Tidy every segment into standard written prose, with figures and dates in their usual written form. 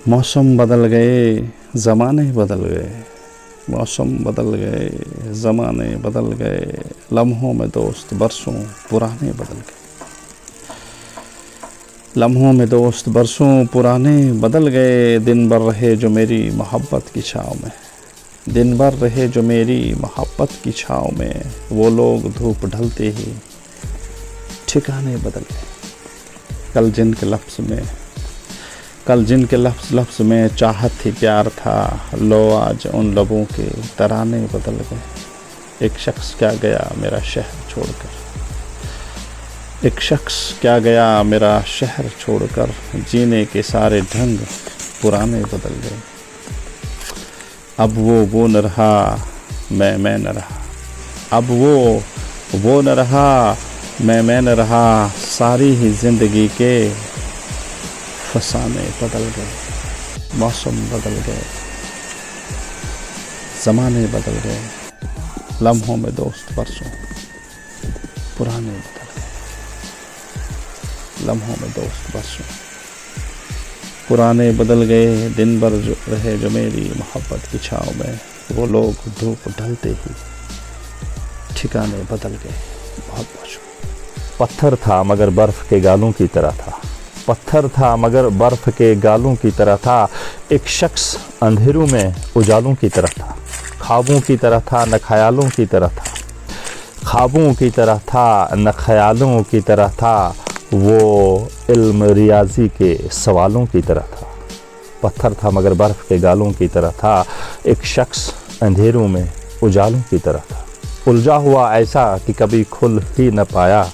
मौसम बदल गए ज़माने बदल गए, मौसम बदल गए ज़माने बदल गए, लम्हों में दोस्त बरसों पुराने बदल गए, लम्हों में दोस्त बरसों पुराने बदल गए। दिन भर रहे जो मेरी मोहब्बत की छाँव में, दिन भर रहे जो मेरी मोहब्बत की छाँव में, वो लोग धूप ढलते ही ठिकाने बदल गए। कल जिनके लफ्ज़ में चाहत थी प्यार था, लो आज उन लबों के तराने बदल गए। एक शख्स क्या गया मेरा शहर छोड़कर, एक शख्स क्या गया मेरा शहर छोड़कर, जीने के सारे ढंग पुराने बदल गए। अब वो न रहा मैं न रहा, अब वो न रहा मैं न रहा, सारी ही ज़िंदगी के फसाने बदल गए। मौसम बदल गए ज़माने बदल गए, लम्हों में दोस्त बरसों पुराने बदल गए, लम्हों में दोस्त बरसों पुराने बदल गए। दिन भर रहे जो मेरी मोहब्बत की छाँव में, वो लोग धूप ढलते ही ठिकाने बदल गए। बहुत बहुत पत्थर था मगर बर्फ़ के गालों की तरह था, पत्थर था मगर बर्फ़ के गालों की तरह था। एक शख्स अंधेरों में उजालों की तरह था, ख्वाबों की तरह था न ख्यालों की तरह था, ख्वाबों की तरह था न ख्यालों की तरह था। वो इल्म रियाजी के सवालों की तरह था। पत्थर था मगर बर्फ़ के गालों की तरह था। एक शख्स अंधेरों में उजालों की तरह था। उलझा हुआ ऐसा कि कभी खुल ही न पाया,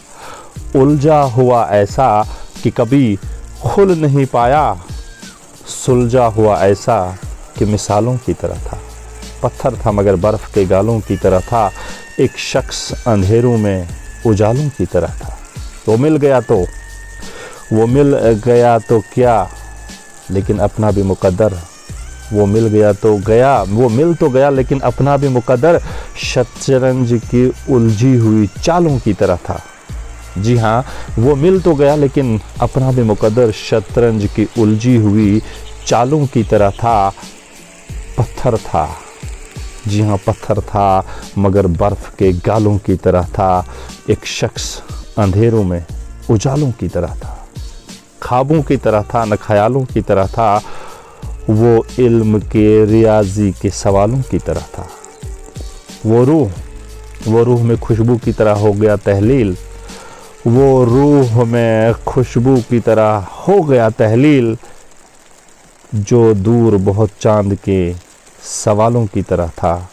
उलझा हुआ ऐसा कि कभी खुल नहीं पाया, सुलझा हुआ ऐसा कि मिसालों की तरह था। पत्थर था मगर बर्फ़ के गालों की तरह था। एक शख्स अंधेरों में उजालों की तरह था। वो मिल गया तो क्या, लेकिन अपना भी मुकद्दर। वो मिल तो गया लेकिन अपना भी मुकद्दर, शतरंज की उलझी हुई चालों की तरह था। जी हाँ, वो मिल तो गया लेकिन अपना भी मुकद्दर, शतरंज की उलझी हुई चालों की तरह था। पत्थर था, जी हाँ पत्थर था मगर बर्फ़ के गालों की तरह था। एक शख्स अंधेरों में उजालों की तरह था, ख्वाबों की तरह था न ख्यालों की तरह था। वो इल्म के रियाजी के सवालों की तरह था। वो रूह में खुशबू की तरह हो गया तहलील, वो रूह में खुशबू की तरह हो गया तहलील। जो दूर बहुत चांद के सवालों की तरह था।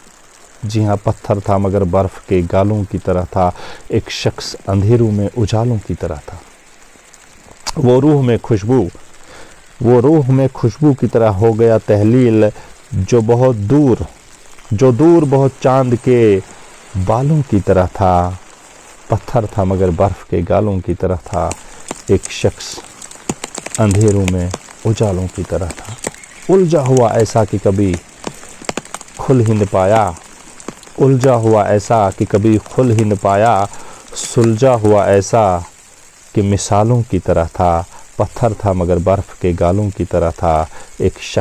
जी हाँ पत्थर था मगर बर्फ़ के गालों की तरह था। एक शख्स अंधेरों में उजालों की तरह था। वो रूह में खुशबू की तरह हो गया तहलील। जो दूर बहुत चांद के बालों की तरह था। पत्थर था मगर बर्फ़ के गालों की तरह था। एक शख्स अंधेरों में उजालों की तरह था। उलझा हुआ ऐसा कि कभी खुल ही न पाया, उलझा हुआ ऐसा कि कभी खुल ही न पाया, सुलझा हुआ ऐसा कि मिसालों की तरह था। पत्थर था मगर बर्फ़ के गालों की तरह था। एक शख्स